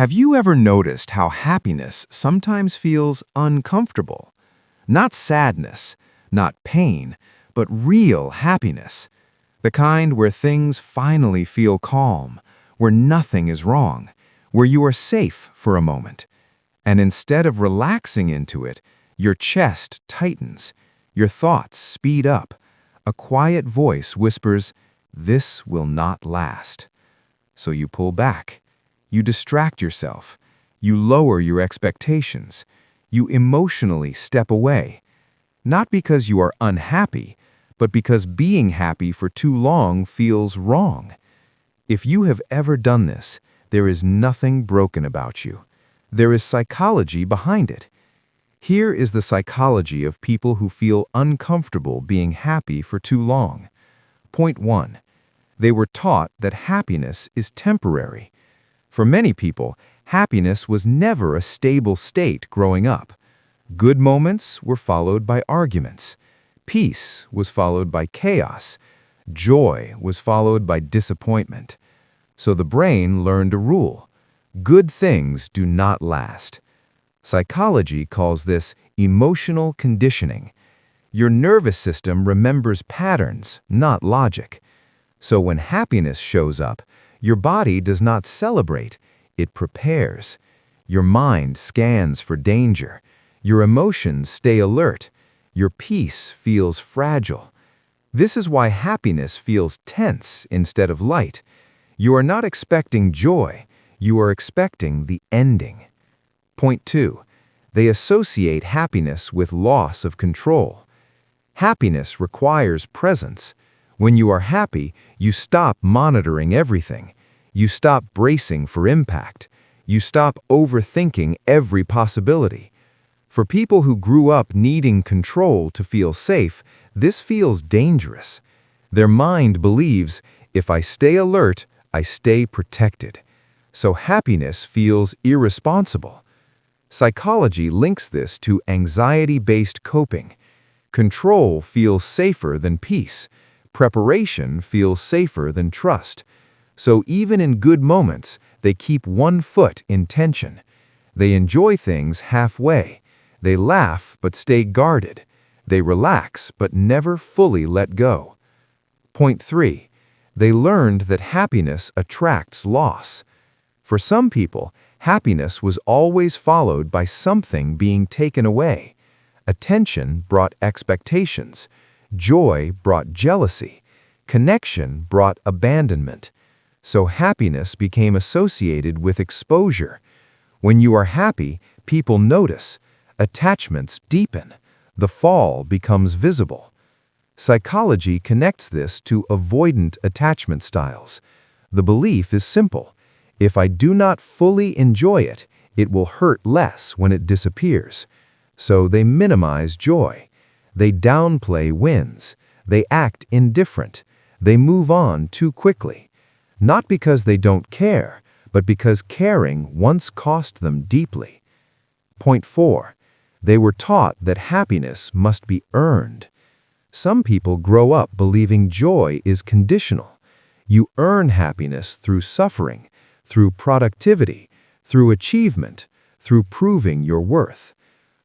Have you ever noticed how happiness sometimes feels uncomfortable? Not sadness, not pain, but real happiness. The kind where things finally feel calm, where nothing is wrong, where you are safe for a moment. And instead of relaxing into it, your chest tightens, your thoughts speed up. A quiet voice whispers, "This will not last." So you pull back. You distract yourself. You lower your expectations. You emotionally step away. Not because you are unhappy, but because being happy for too long feels wrong. If you have ever done this, there is nothing broken about you. There is psychology behind it. Here is the psychology of people who feel uncomfortable being happy for too long. Point 1. They were taught that happiness is temporary. For many people, happiness was never a stable state growing up. Good moments were followed by arguments. Peace was followed by chaos. Joy was followed by disappointment. So the brain learned a rule. Good things do not last. Psychology calls this emotional conditioning. Your nervous system remembers patterns, not logic. So when happiness shows up, your body does not celebrate, it prepares. Your mind scans for danger. Your emotions stay alert. Your peace feels fragile. This is why happiness feels tense instead of light. You are not expecting joy, you are expecting the ending. Point 2. They associate happiness with loss of control. Happiness requires presence. When you are happy, you stop monitoring everything. You stop bracing for impact. You stop overthinking every possibility. For people who grew up needing control to feel safe, this feels dangerous. Their mind believes, if I stay alert, I stay protected. So happiness feels irresponsible. Psychology links this to anxiety-based coping. Control feels safer than peace. Preparation feels safer than trust. So even in good moments, they keep one foot in tension. They enjoy things halfway. They laugh but stay guarded. They relax but never fully let go. Point 3. They learned that happiness attracts loss. For some people, happiness was always followed by something being taken away. Attention brought expectations. Joy brought jealousy. Connection brought abandonment. So happiness became associated with exposure. When you are happy, people notice. Attachments deepen. The fall becomes visible. Psychology connects this to avoidant attachment styles. The belief is simple. If I do not fully enjoy it, it will hurt less when it disappears. So they minimize joy. They downplay wins. They act indifferent. They move on too quickly. Not because they don't care, but because caring once cost them deeply. Point 4. They were taught that happiness must be earned. Some people grow up believing joy is conditional. You earn happiness through suffering, through productivity, through achievement, through proving your worth.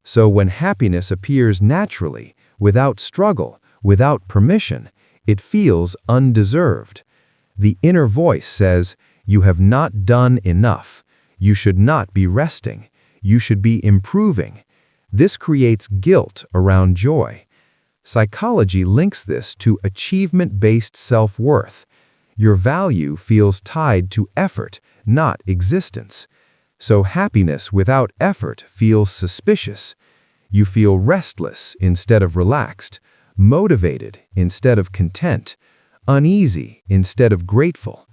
So when happiness appears naturally, without struggle, without permission, it feels undeserved. The inner voice says, you have not done enough. You should not be resting. You should be improving. This creates guilt around joy. Psychology links this to achievement-based self-worth. Your value feels tied to effort, not existence. So happiness without effort feels suspicious. You feel restless instead of relaxed, motivated instead of content, uneasy instead of grateful.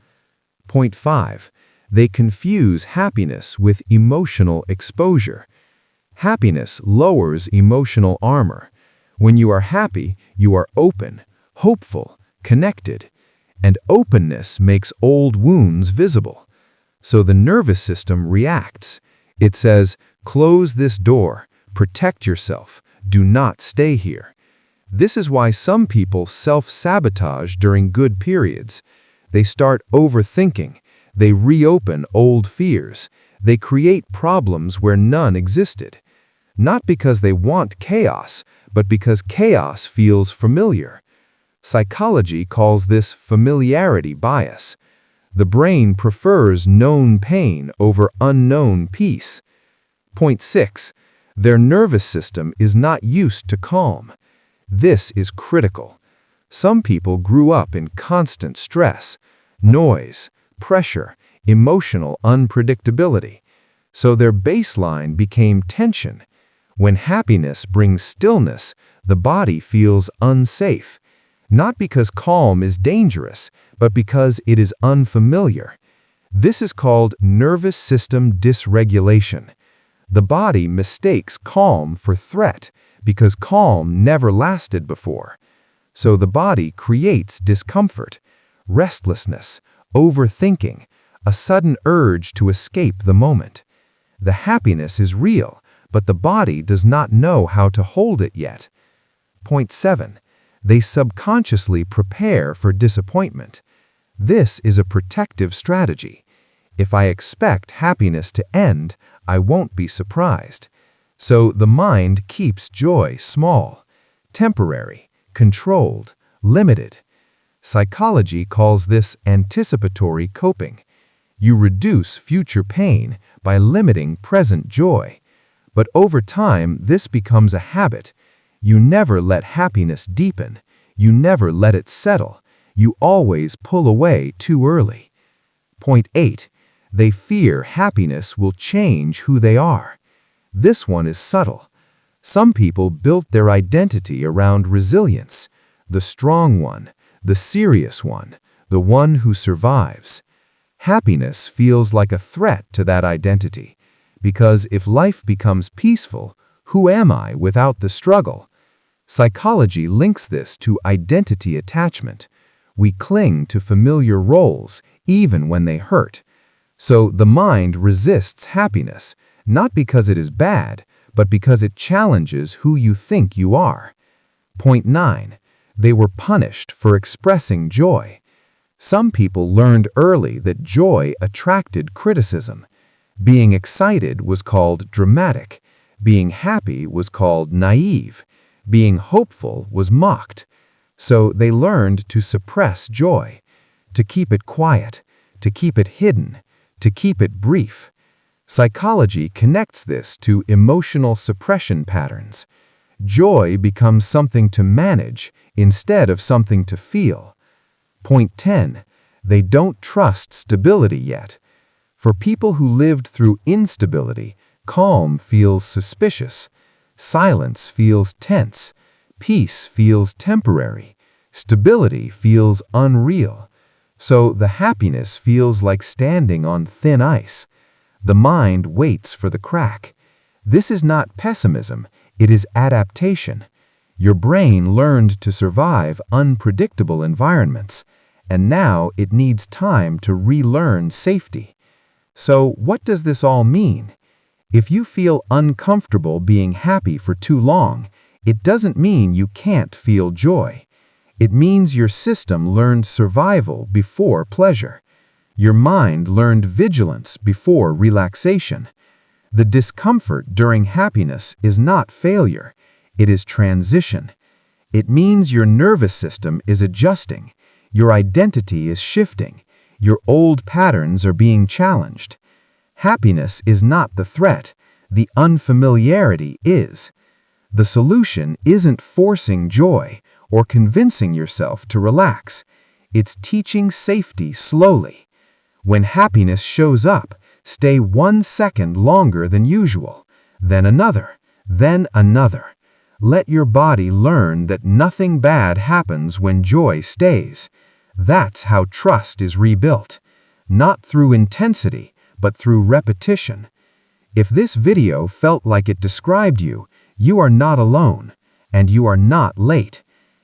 Point 5. They confuse happiness with emotional exposure. Happiness lowers emotional armor. When you are happy, you are open, hopeful, connected. And openness makes old wounds visible. So the nervous system reacts. It says, close this door, protect yourself, do not stay here. This is why some people self-sabotage during good periods. They start overthinking. They reopen old fears. They create problems where none existed. Not because they want chaos, but because chaos feels familiar. Psychology calls this familiarity bias. The brain prefers known pain over unknown peace. Point 6. Their nervous system is not used to calm. This is critical. Some people grew up in constant stress, noise, pressure, emotional unpredictability. So their baseline became tension. When happiness brings stillness, the body feels unsafe. Not because calm is dangerous, but because it is unfamiliar. This is called nervous system dysregulation. The body mistakes calm for threat because calm never lasted before. So the body creates discomfort, restlessness, overthinking, a sudden urge to escape the moment. The happiness is real, but the body does not know how to hold it yet. Point 7. They subconsciously prepare for disappointment. This is a protective strategy. If I expect happiness to end, I won't be surprised. So the mind keeps joy small, temporary, controlled, limited. Psychology calls this anticipatory coping. You reduce future pain by limiting present joy. But over time, this becomes a habit. You never let happiness deepen. You never let it settle. You always pull away too early. Point 8. They fear happiness will change who they are. This one is subtle. Some people built their identity around resilience, the strong one, the serious one, the one who survives. Happiness feels like a threat to that identity, because if life becomes peaceful, who am I without the struggle? Psychology links this to identity attachment. We cling to familiar roles, even when they hurt. So the mind resists happiness, not because it is bad, but because it challenges who you think you are. Point 9. They were punished for expressing joy. Some people learned early that joy attracted criticism. Being excited was called dramatic. Being happy was called naive. Being hopeful was mocked. So they learned to suppress joy, to keep it quiet, to keep it hidden, to keep it brief. Psychology connects this to emotional suppression patterns. Joy becomes something to manage instead of something to feel. Point 10. They don't trust stability yet. For people who lived through instability, calm feels suspicious. Silence feels tense. Peace feels temporary. Stability feels unreal. So the happiness feels like standing on thin ice. The mind waits for the crack. This is not pessimism, it is adaptation. Your brain learned to survive unpredictable environments, and now it needs time to relearn safety. So what does this all mean? If you feel uncomfortable being happy for too long, it doesn't mean you can't feel joy. It means your system learned survival before pleasure. Your mind learned vigilance before relaxation. The discomfort during happiness is not failure, it is transition. It means your nervous system is adjusting, your identity is shifting, your old patterns are being challenged. Happiness is not the threat, the unfamiliarity is. The solution isn't forcing joy or convincing yourself to relax. It's teaching safety slowly. When happiness shows up, stay 1 second longer than usual, then another, then another. Let your body learn that nothing bad happens when joy stays. That's how trust is rebuilt. Not through intensity, but through repetition. If this video felt like it described you, you are not alone, and you are not late.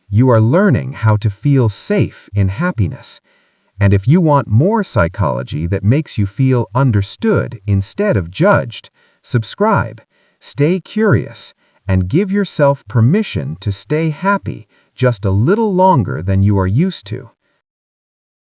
You are learning how to feel safe in happiness. And if you want more psychology that makes you feel understood instead of judged, subscribe, stay curious, and give yourself permission to stay happy just a little longer than you are used to.